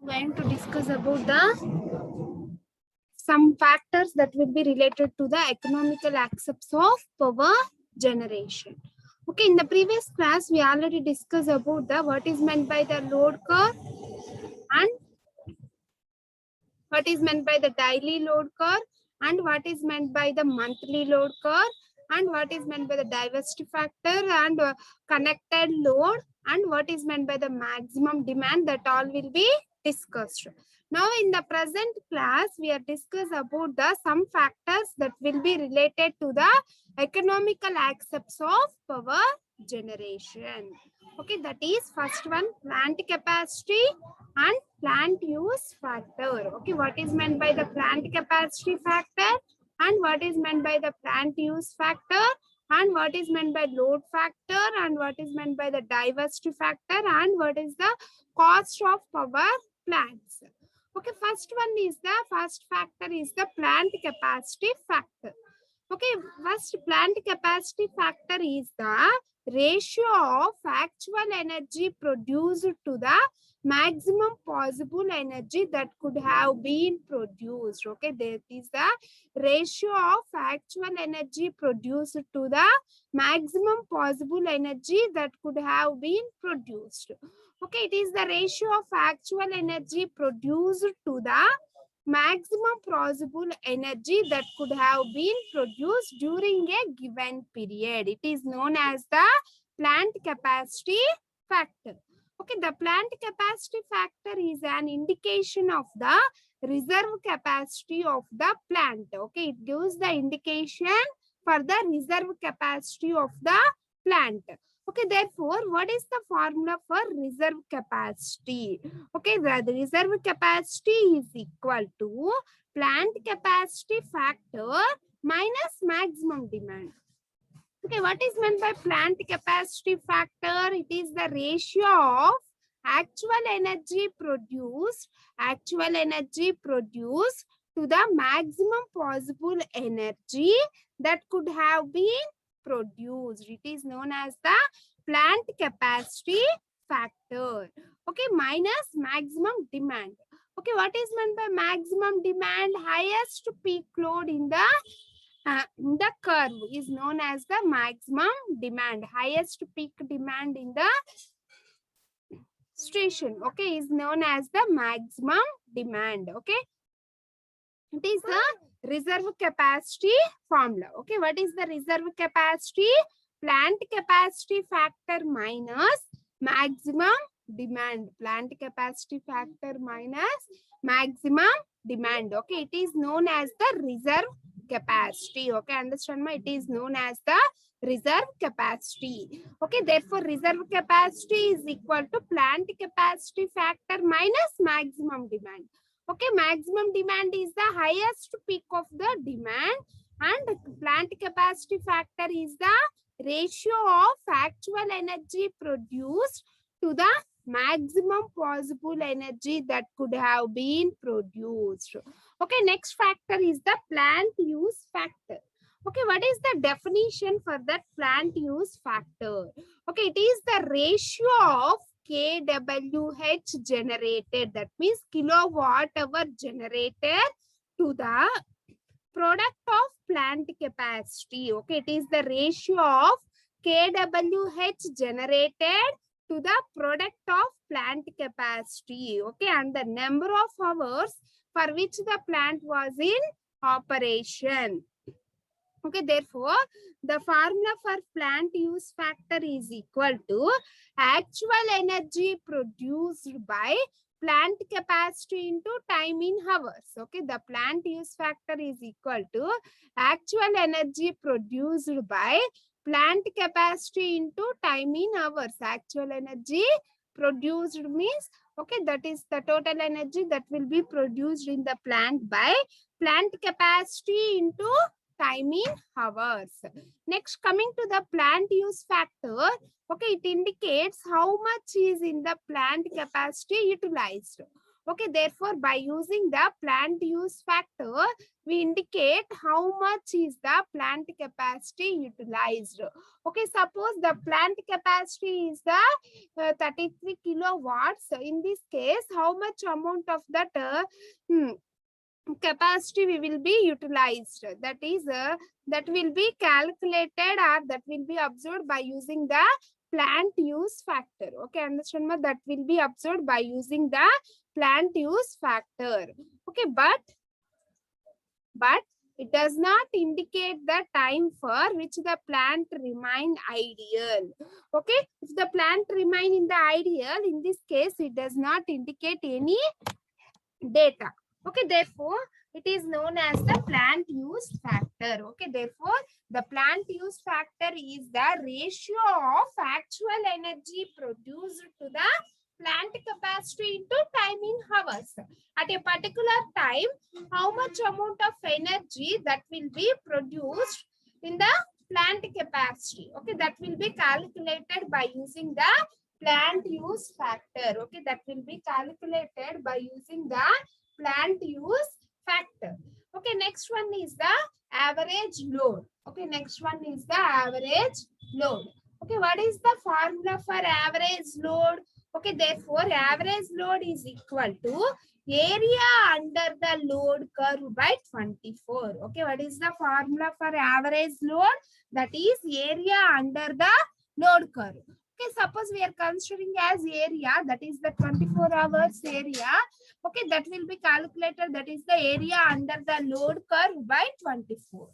Going to discuss about the some factors that will be related to the economical aspects of power generation. Okay, in the previous class we already discussed about the what is meant by the load curve and what is meant by the daily load curve and what is meant by the monthly load curve and what is meant by the diversity factor and connected load and what is meant by the maximum demand, that all will be discussed. Now in the present class we are discuss about the some factors that will be related to the economical aspects of power generation. Okay, that is first one, plant capacity and plant use factor. Okay, what is meant by the plant capacity factor and what is meant by the plant use factor and what is meant by load factor and what is meant by the diversity factor and what is the cost of power plants. Okay, first factor is the plant capacity factor. Okay, first plant capacity factor is the ratio of actual energy produced to the maximum possible energy that could have been produced. Okay, that is the ratio of actual energy produced to the maximum possible energy that could have been produced. Okay, it is the ratio of actual energy produced to the maximum possible energy that could have been produced during a given period. It is known as the plant capacity factor. Okay, the plant capacity factor is an indication of the reserve capacity of the plant. Okay, it gives the indication for the reserve capacity of the plant. Okay, therefore, what is the formula for reserve capacity? Okay, the reserve capacity is equal to plant capacity factor minus maximum demand. Okay, what is meant by plant capacity factor? It is the ratio of actual energy produced to the maximum possible energy that could have been produced. It is known as the plant capacity factor. Okay, minus maximum demand. Okay, what is meant by maximum demand? Highest peak load in the curve is known as the maximum demand. Highest peak demand in the station, okay, is known as the maximum demand. Okay, it is the reserve capacity formula. Okay, what is the reserve capacity? Plant capacity factor minus maximum demand. Plant capacity factor minus maximum demand. Okay, it is known as the reserve capacity. Okay, understand my? It is known as the reserve capacity. Okay, therefore reserve capacity is equal to plant capacity factor minus maximum demand. Okay, maximum demand is the highest peak of the demand and plant capacity factor is the ratio of actual energy produced to the maximum possible energy that could have been produced. Okay, next factor is the plant use factor. Okay, what is the definition for that plant use factor? Okay, it is the ratio of kWh generated, that means kilowatt hour generated, to the product of plant capacity. Okay, it is the ratio of kWh generated to the product of plant capacity. Okay, and the number of hours for which the plant was in operation. Okay, therefore, the formula for plant use factor is equal to actual energy produced by plant capacity into time in hours. Okay, the plant use factor is equal to actual energy produced by plant capacity into time in hours. Actual energy produced means, okay, that is the total energy that will be produced in the plant by plant capacity into time in hours. Next, coming to the plant use factor, okay, it indicates how much is in the plant capacity utilized. Okay, therefore, by using the plant use factor, we indicate how much is the plant capacity utilized. Okay, suppose the plant capacity is the 33 kilowatts. In this case, how much amount of that capacity we will be utilized? That is, that will be calculated or that will be observed by using the plant use factor. Okay, understand ma? That will be observed by using the plant use factor. Okay, but it does not indicate the time for which the plant remain ideal. Okay, if the plant remain in the ideal, in this case it does not indicate any data. Okay, therefore it is known as the plant use factor. Okay, therefore the plant use factor is the ratio of actual energy produced to the plant capacity into time in hours. At a particular time, how much amount of energy that will be produced in the plant capacity. Okay, that will be calculated by using the plant use factor. Okay, that will be calculated by using the plant use factor. Okay, next one is the average load. Okay, next one is the average load. Okay, what is the formula for average load? Okay, therefore average load is equal to area under the load curve by 24. Okay, what is the formula for average load? That is area under the load curve. Okay, suppose we are considering as area, that is the 24 hours area. Okay, that will be calculated, that is the area under the load curve by 24.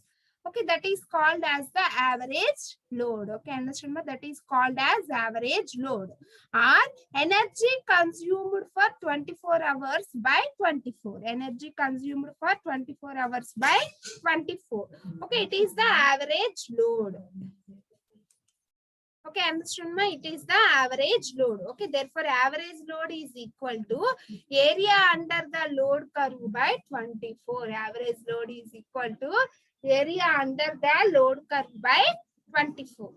Okay, that is called as the average load. Okay, understand? That is called as average load. Or energy consumed for 24 hours by 24. Energy consumed for 24 hours by 24. Okay, it is the average load. Okay, understand ma? It is the average load. Okay, therefore average load is equal to area under the load curve by 24. Average load is equal to area under the load curve by 24.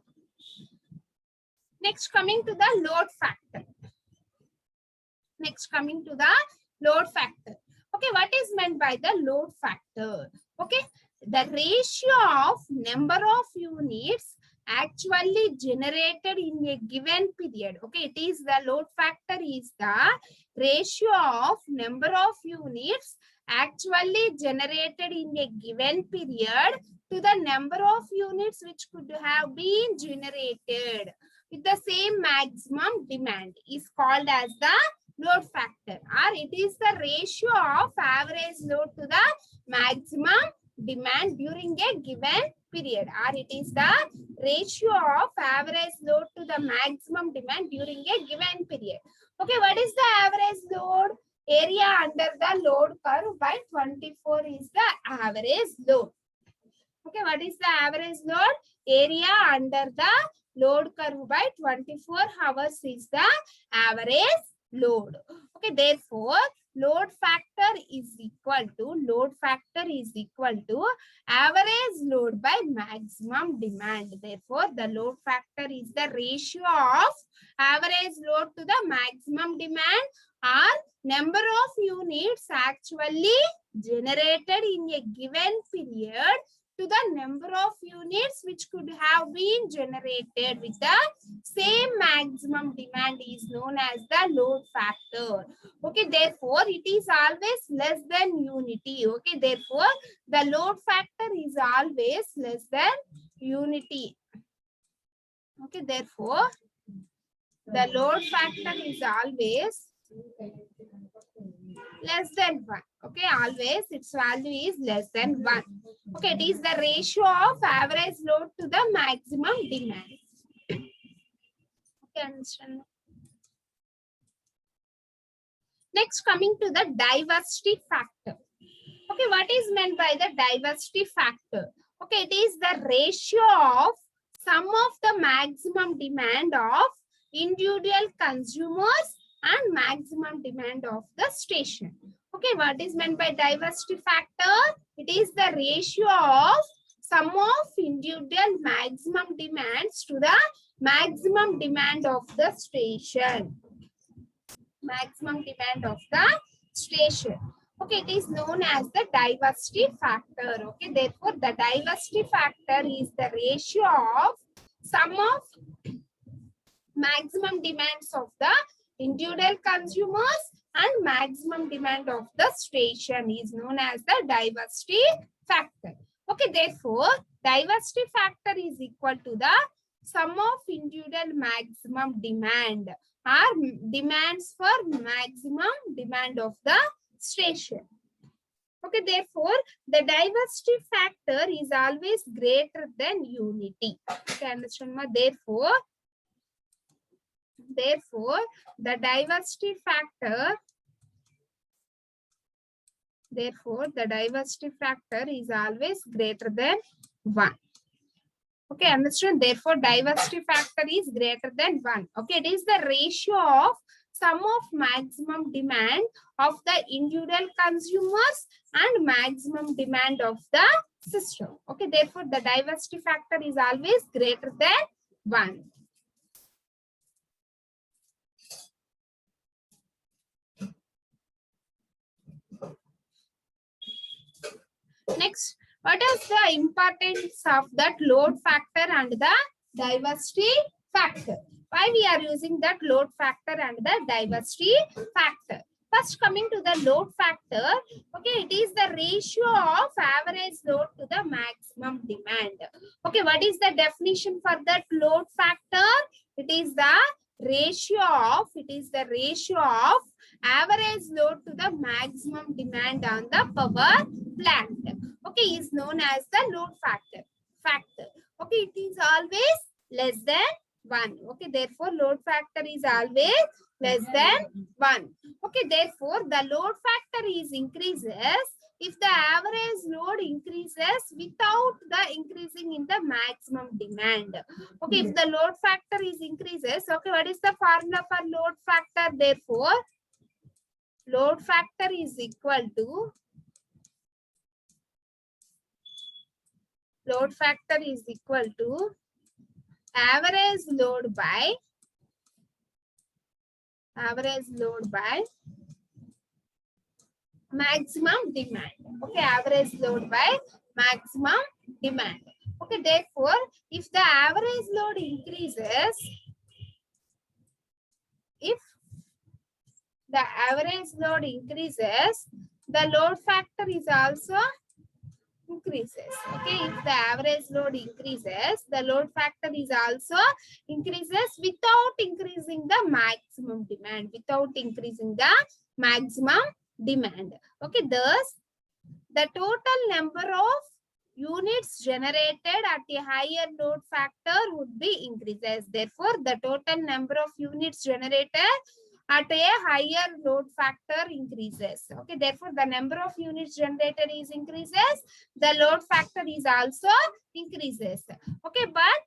Next, coming to the load factor. Next, coming to the load factor. Okay, what is meant by the load factor? Okay, the ratio of number of units actually generated in a given period. Okay, it is the load factor is the ratio of number of units actually generated in a given period to the number of units which could have been generated with the same maximum demand is called as the load factor, or it is the ratio of average load to the maximum demand during a given period, or it is the ratio of average load to the maximum demand during a given period. Okay, what is the average load? Area under the load curve by 24 is the average load. Okay, what is the average load? Area under the load curve by 24 hours is the average load. Okay, therefore load factor is equal to average load by maximum demand. Therefore the load factor is the ratio of average load to the maximum demand, or number of units actually generated in a given period to the number of units which could have been generated with the same maximum demand is known as the load factor. Okay, therefore it is always less than unity. Okay, therefore the load factor is always less than unity. Okay, therefore the load factor is always less than 1. Okay, always its value is less than 1. Okay, it is the ratio of average load to the maximum demand. Okay, understand. Next, coming to the diversity factor. Okay, what is meant by the diversity factor? Okay, it is the ratio of sum of the maximum demand of individual consumers and maximum demand of the station. Okay, what is meant by diversity factor? It is the ratio of sum of individual maximum demands to the maximum demand of the station. Maximum demand of the station. Okay, it is known as the diversity factor. Okay, therefore the diversity factor is the ratio of sum of maximum demands of the individual consumers and maximum demand of the station is known as the diversity factor. Okay, therefore diversity factor is equal to the sum of individual maximum demand or demands for maximum demand of the station. Okay, therefore the diversity factor is always greater than unity. Okay, understand ma? Therefore the diversity factor is always greater than 1. Okay, understand? Therefore diversity factor is greater than 1. Okay, it is the ratio of sum of maximum demand of the individual consumers and maximum demand of the system. Okay, therefore the diversity factor is always greater than 1. Next, what is the importance of that load factor and the diversity factor? Why we are using that load factor and the diversity factor? First, coming to the load factor, okay, it is the ratio of average load to the maximum demand. Okay, what is the definition for that load factor? It is the ratio of average load to the maximum demand on the power plant. Okay, is known as the load factor. Okay, it is always less than 1. Okay, therefore load factor is always less than 1. Okay, therefore the load factor is increases if the average load increases without the increasing in the maximum demand. Okay, if the load factor is increases, okay, what is the formula for load factor? Therefore load factor is equal to average load by maximum demand. Okay, average load by maximum demand. Okay, therefore if the average load increases, the load factor is also increases. Okay, if the average load increases, the load factor is also increases without increasing the maximum demand. Okay, thus the total number of units generated at a higher load factor would be increases. Therefore, the total number of units generated at a higher load factor increases. Okay, therefore the number of units generated is increases, the load factor is also increases. Okay, but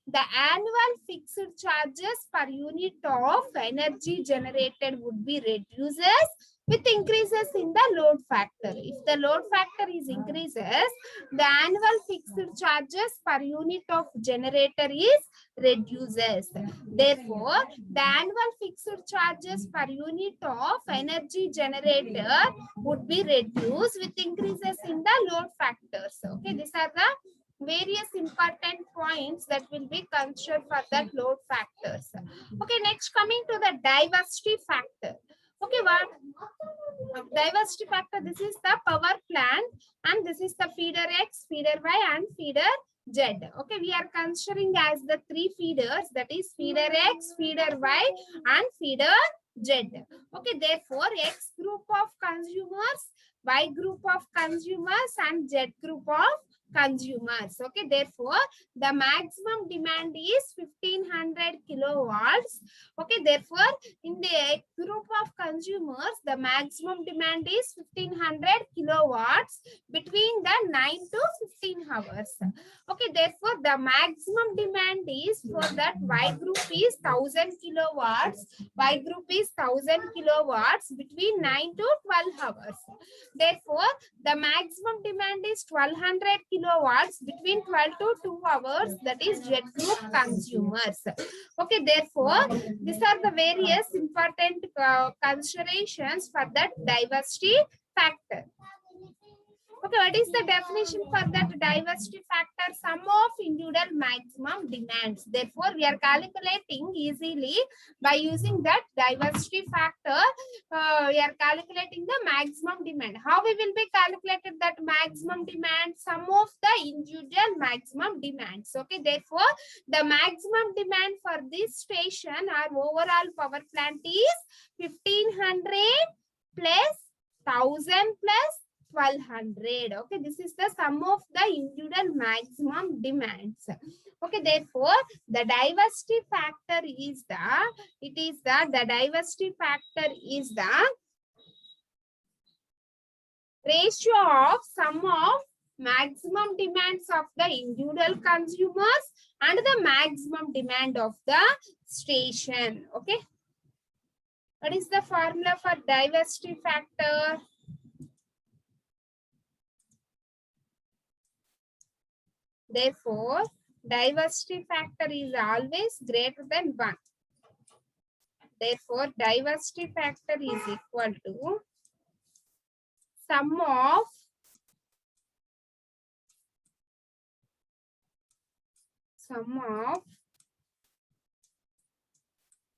the annual fixed charges per unit of energy generated would be reduces with increases in the load factor. If the load factor is increases, the annual fixed charges per unit of generator is reduces. Therefore, the annual fixed charges per unit of energy generator would be reduced with increases in the load factors. Okay, these are the various important points that will be considered for that load factors. Okay, next coming to the diversity factor. Okay, what diversity factor? This is the power plant and this is the feeder X, feeder Y and feeder Z. Okay, we are considering as the 3 feeders, that is feeder X, feeder Y and feeder Z. Okay, therefore X group of consumers, Y group of consumers and Z group of consumers. Okay, therefore the maximum demand is 1500 kilowatts. Okay, therefore in the group of consumers the maximum demand is 1500 kilowatts between the 9 to 15 hours. Okay, therefore the maximum demand is for that Y group is 1000 kilowatts, Y group is 1000 kilowatts between 9 to 12 hours. Therefore the maximum demand is 1200 kilowatts between 12 to 2 hours, that is jet group consumers. Okay, therefore, these are the various important considerations for that diversity factor. Okay, what is the definition for that diversity factor? Sum of individual maximum demands. Therefore, we are calculating easily by using that diversity factor. We are calculating the maximum demand. How we will be calculated that maximum demand? Sum of the individual maximum demands. Okay, therefore, the maximum demand for this station or overall power plant is 1500 plus 1000 plus 1200. Okay, this is the sum of the individual maximum demands. Okay, therefore the diversity factor is the diversity factor is the ratio of sum of maximum demands of the individual consumers and the maximum demand of the station. Okay, what is the formula for diversity factor? Therefore, diversity factor is always greater than 1. Therefore, diversity factor is equal to sum of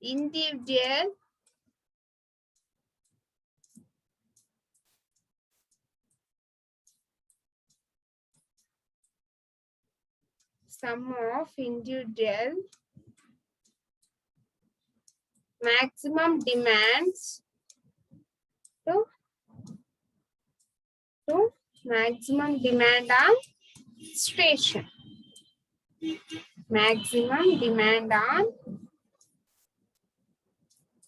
individual maximum demands to maximum demand on station. Maximum demand on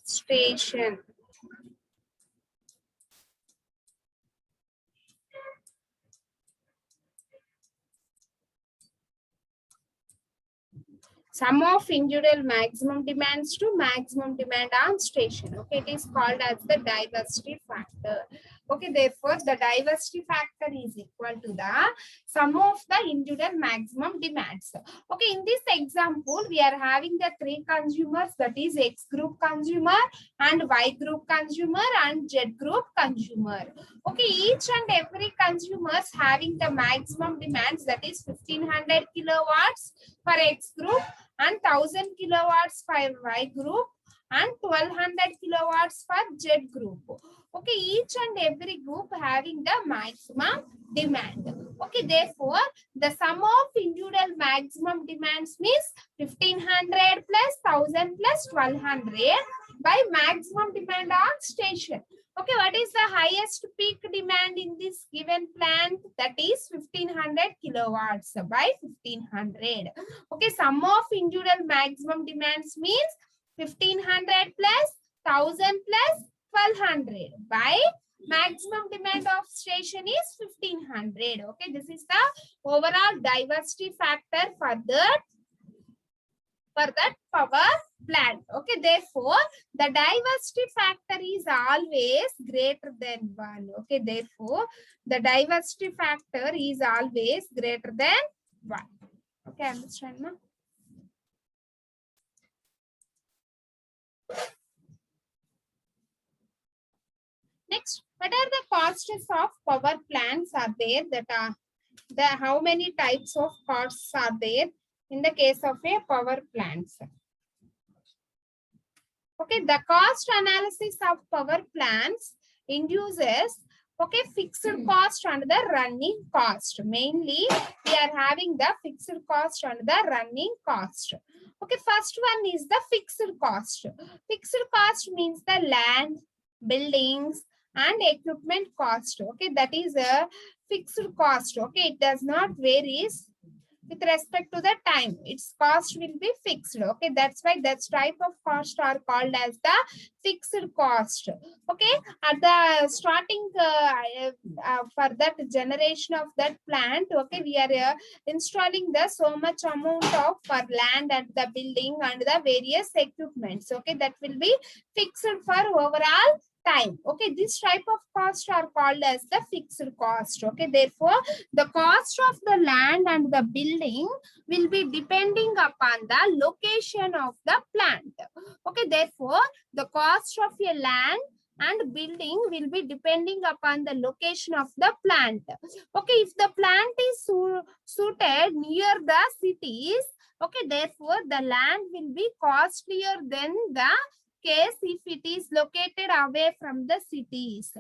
station. Sum of individual maximum demands to maximum demand on station. Okay, it is called as the diversity factor. Okay, therefore the diversity factor is equal to the sum of the individual maximum demands. Okay, in this example, we are having the 3 consumers, that is X group consumer and Y group consumer and Z group consumer. Okay, each and every consumers having the maximum demands, that is 1500 kilowatts for X group and 1000 kilowatts for Y group and 1200 kilowatts for Z group. Okay, each and every group having the maximum demand. Okay, therefore, the sum of individual maximum demands means 1500 plus 1000 plus 1200 by maximum demand on station. Okay, what is the highest peak demand in this given plant? That is 1500 kilowatts by 1500. Okay, sum of individual maximum demands means 1500 plus 1000 plus 1200 by maximum demand of station is 1500. Okay, this is the overall diversity factor for that power plant. Okay, therefore the diversity factor is always greater than 1. Okay, therefore the diversity factor is always greater than 1. Okay, understand now? Next, what are the costs of power plants are there? That are how many types of costs are there in the case of a power plants? Okay, the cost analysis of power plants induces fixed cost and the running cost. Mainly, we are having the fixed cost and the running cost. Okay, first one is the fixed cost. Fixed cost means the land, buildings, and equipment cost. Okay, that is a fixed cost. Okay, it does not vary with respect to the time. Its cost will be fixed. Okay, that's why that type of cost are called as the fixed cost. Okay, at the starting for that generation of that plant, okay, we are installing the so much amount of for land and the building and the various equipments. Okay, that will be fixed for overall time. Okay, this type of cost are called as the fixed cost. Okay, therefore the cost of the land and the building will be depending upon the location of the plant. Okay, therefore the cost of a land and building will be depending upon the location of the plant. Okay, if the plant is suited near the cities, okay, therefore the land will be costlier than the case if it is located away from the cities.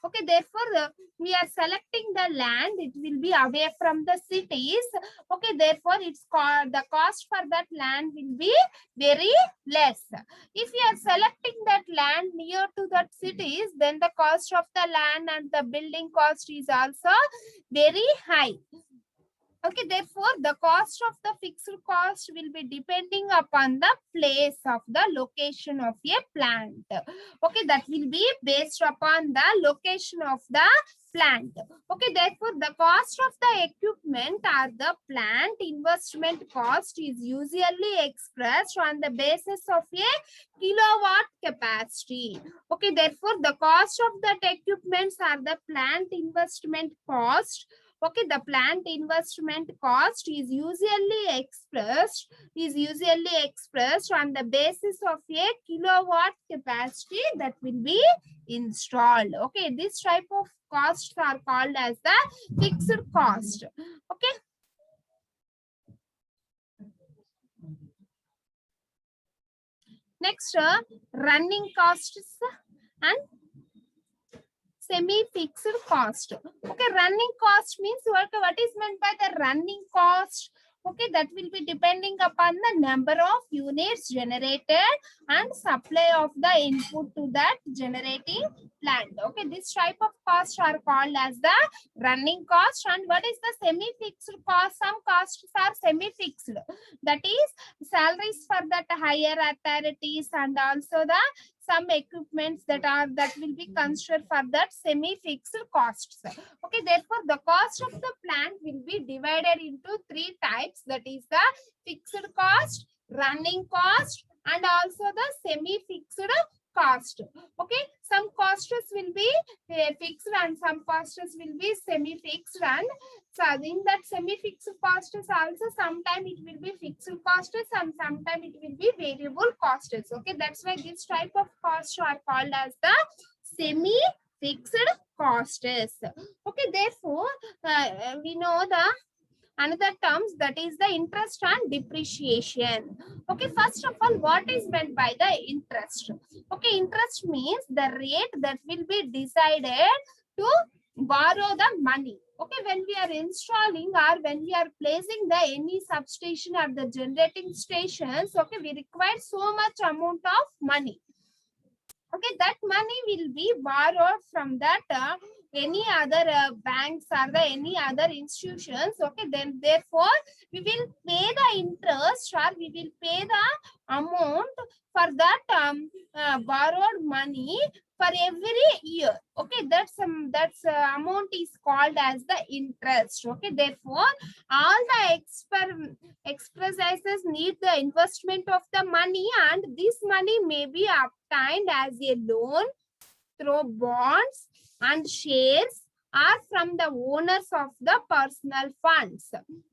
Okay, therefore we are selecting the land, it will be away from the cities. Okay, therefore it's called the cost for that land will be very less. If you are selecting that land near to that cities, then the cost of the land and the building cost is also very high. Okay, therefore the cost of the fixed cost will be depending upon the place of the location of a plant. Okay, that will be based upon the location of the plant. Okay, therefore the cost of the equipment or the plant investment cost is usually expressed on the basis of a kilowatt capacity. Okay, therefore the cost of that equipments or the plant investment cost. Okay, the plant investment cost is usually expressed on the basis of a kilowatt capacity that will be installed. Okay, this type of costs are called as the fixed cost. Okay. Next, running costs and semi-fixed cost. Okay, running cost means what is meant by the running cost? Okay, that will be depending upon the number of units generated and supply of the input to that generating plant. Okay, this type of costs are called as the running cost. And what is the semi-fixed cost? Some costs are semi-fixed. That is salaries for that higher authorities and also the some equipments that will be considered for that semi-fixed costs. Okay, therefore the cost of the plant will be divided into three types, that is the fixed cost, running cost, and also the semi-fixed cost. Okay, some costs will be fixed and some costs will be semi-fixed, and so in that semi-fixed costs also sometimes it will be fixed costs and sometimes it will be variable costs. Okay, that's why this type of costs are called as the semi-fixed costs. Okay, therefore we know the another terms, that is the interest and depreciation. Okay, first of all, what is meant by the interest? Okay, interest means the rate that will be decided to borrow the money. Okay, when we are installing or when we are placing the any substation at the generating stations, okay, we require so much amount of money. Okay, that money will be borrowed from that any other banks or the any other institutions. Okay, then therefore we will pay the interest or we will pay the amount for that borrowed money for every year. Okay, that's amount is called as the interest. Okay, therefore all the exercises need the investment of the money, and this money may be obtained as a loan through bonds and shares or from the owners of the personal funds.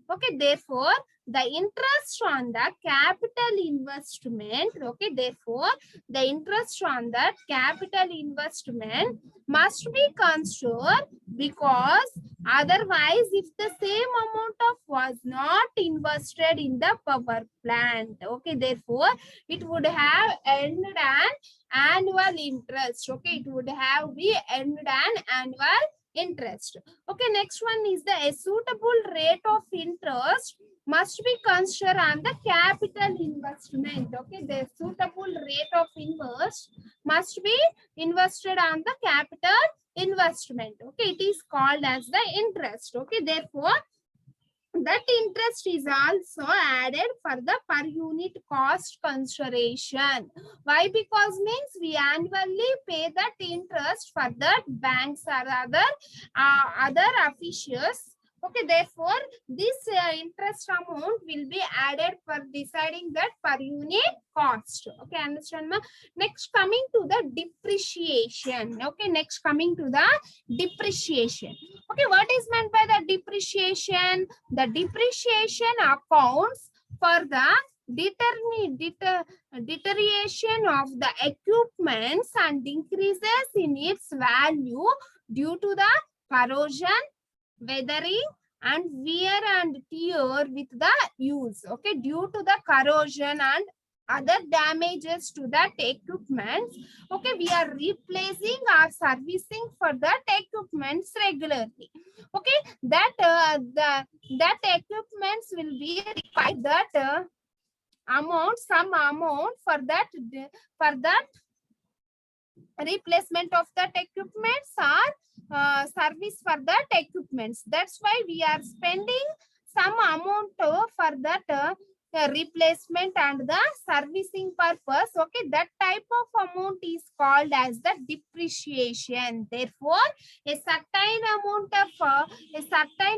Okay, therefore the interest on the capital investment, okay, therefore the interest on that capital investment must be considered, because otherwise if the same amount of was not invested in the power plant, okay, therefore it would have earned an annual interest. Okay, it would have be earned an annual interest. Okay, next one is the suitable rate of interest must be considered on the capital investment. Okay, the suitable rate of interest must be invested on the capital investment. Okay, it is called as the interest. Okay, therefore that interest is also added for the per unit cost consideration. Why? Because means we annually pay that interest for that banks or other officials Okay, therefore, this interest amount will be added for deciding that per unit cost. Okay, understand? Ma? Next, coming to the depreciation. Okay, next coming to the depreciation. Okay, what is meant by the depreciation? The depreciation accounts for the deterioration of the equipments and increases in its value due to the corrosion, weathering and wear and tear with the use. Okay, due to the corrosion and other damages to that equipment, okay, we are replacing or servicing for that equipments regularly. Okay, that that equipments will be required that some amount for that replacement of that equipments or service for that equipments. That's why we are spending some amount for that replacement and the servicing purpose. Okay, that type of amount is called as the depreciation. Therefore, a certain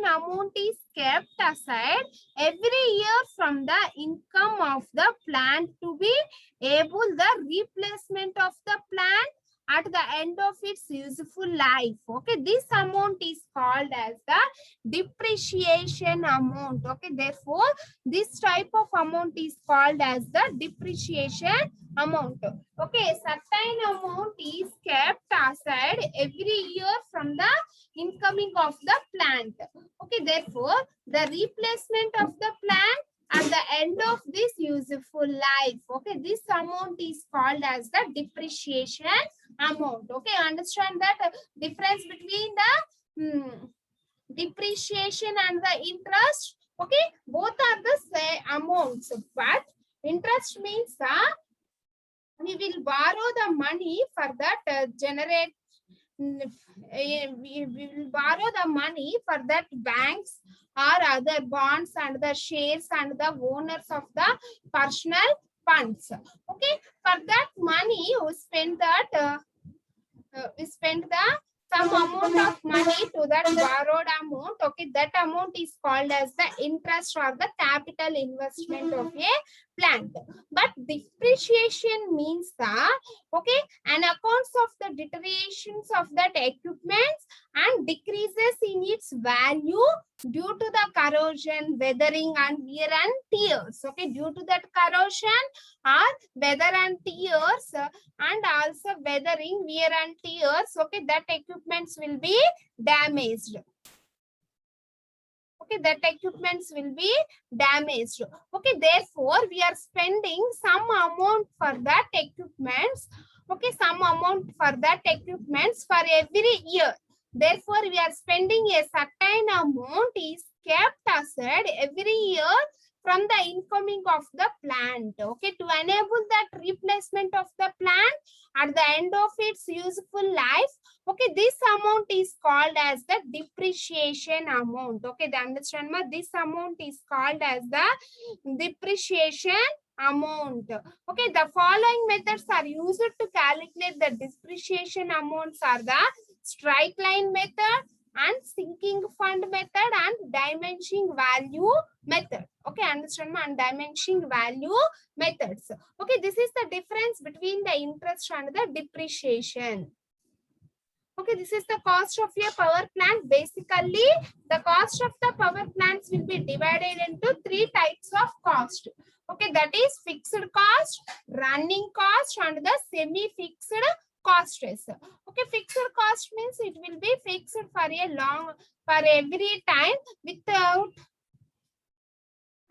amount is kept aside every year from the income of the plant to be able the replacement of the plant at the end of its useful life. Okay, this amount is called as the depreciation amount. Okay, therefore, this type of amount is called as the depreciation amount. Okay, certain amount is kept aside every year from the incoming of the plant. Okay, therefore, the replacement of the plant at the end of this useful life. Okay, this amount is called as the depreciation amount. Okay, understand that difference between the depreciation and the interest. Okay, both are the same amounts, but interest means we will borrow the money for that we will borrow the money for that banks or other bonds and the shares and the owners of the personal funds. Okay, for that money we spend that we spend the some amount of money to that borrowed amount. Okay, that amount is called as the interest or the capital investment of a plant. But depreciation means the an accounts of the deteriorations of that equipment and decreases in its value due to the corrosion, weathering and wear and tears. Okay, due to that corrosion or weather and tears and also weathering, wear and tears. Okay, that equipments will be damaged. Okay, that equipments will be damaged. Okay, therefore we are spending some amount for that equipments. Okay, some amount for that equipments for every year. Therefore we are spending a certain amount is kept aside every year from the incoming of the plant. Okay, to enable that replacement of the plant at the end of its useful life. Okay, this amount is called as the depreciation amount. Okay, they understand ma? This amount is called as the depreciation amount. Okay, the following methods are used to calculate the depreciation amounts are the straight line method and sinking fund method and diminishing value method. Okay, understand ma? And diminishing value methods. Okay, this is the difference between the interest and the depreciation. Okay, this is the cost of a power plant. Basically, the cost of the power plants will be divided into three types of cost. Okay, that is fixed cost, running cost, and the semi-fixed cost. Okay, fixed cost means it will be fixed for every time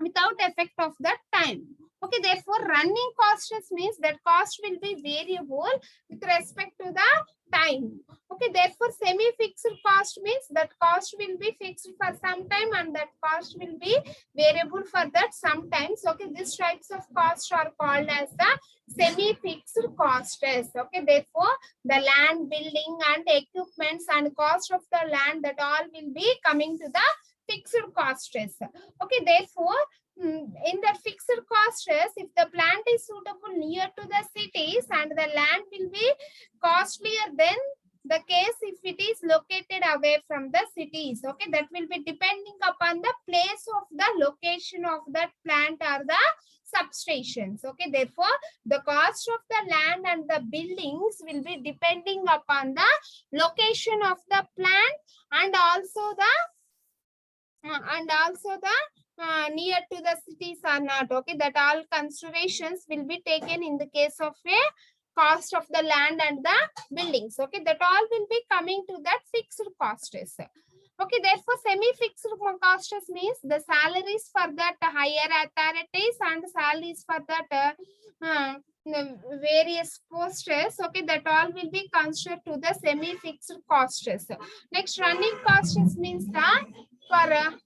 without effect of that time. Okay, therefore running costs means that cost will be variable with respect to the time. Okay, therefore semi-fixed cost means that cost will be fixed for some time and that cost will be variable for that sometimes. Okay, these types of costs are called as the semi-fixed costs. Okay, therefore the land, building and equipments and cost of the land, that all will be coming to the fixed costs. Okay, therefore in the fixed costs, if the plant is suitable near to the cities and the land will be costlier than the case if it it is located away from the cities. Okay, that will be depending upon the place of the location of that plant or the substations. Okay, therefore the cost of the land and the buildings will be depending upon the location of the plant and also the near to the cities or not. Okay, that all considerations will be taken in the case of a cost of the land and the buildings. Okay, that all will be coming to that fixed costs. Okay, therefore semi-fixed costs means the salaries for that higher authorities and salaries for that the various posts. Okay, that all will be considered to the semi-fixed costs. Next, running costs means that for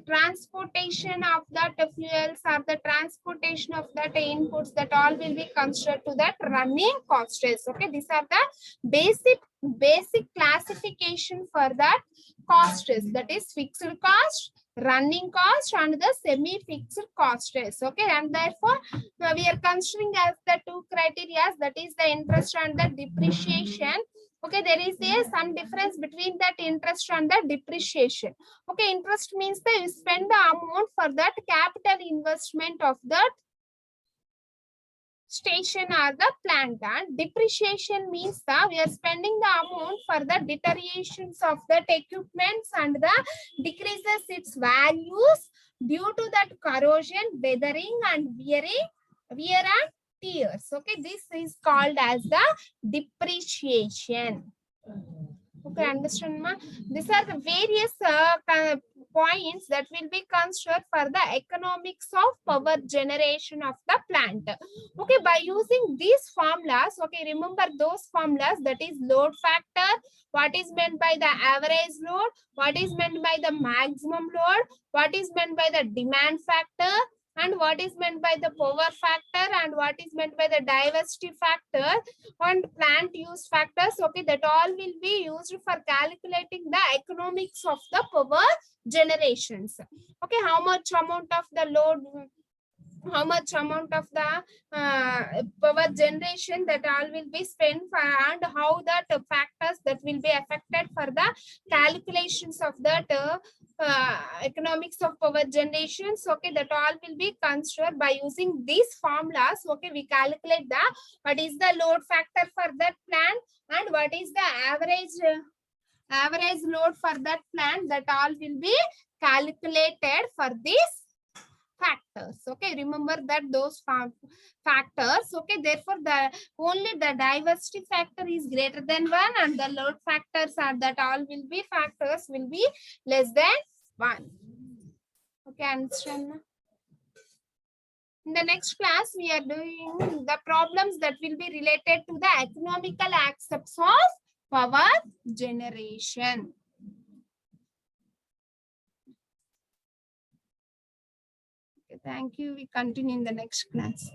transportation of that fuels or the transportation of that inputs, that all will be considered to that running costs. Okay, these are the basic classification for that costs, that is fixed cost, running cost and the semi-fixed costs. Okay, and therefore we are considering as the two criteria, that is the interest and the depreciation. Okay, there is some difference between that interest and the depreciation. Okay, interest means that you spend the amount for that capital investment of that station or the plant, and depreciation means that we are spending the amount for the deteriorations of that equipments and the decreases its values due to that corrosion, weathering and wear and tears. Okay, this is called as the depreciation. Okay, understand ma? These are the various points that will be considered for the economics of power generation of the plant. Okay, by using these formulas, okay, remember those formulas, that is load factor, what is meant by the average load, what is meant by the maximum load, what is meant by the demand factor, and what is meant by the power factor, and what is meant by the diversity factor and plant use factors. Okay, that all will be used for calculating the economics of the power generations. Okay, how much amount of the load, how much amount of the power generation, that all will be spent for, and how that factors that will be affected for the calculations of that economics of power generations. Okay, that all will be considered by using these formulas. Okay, we calculate the what is the load factor for that plant and what is the average load for that plant, that all will be calculated for these factors. Okay, remember that those factors. Okay, therefore the only the diversity factor is greater than 1 and the load factors are that all will be factors will be less than 1. Okay, understand? In the next class we are doing the problems that will be related to the economical aspects of power generation. Thank you. We continue in the next class.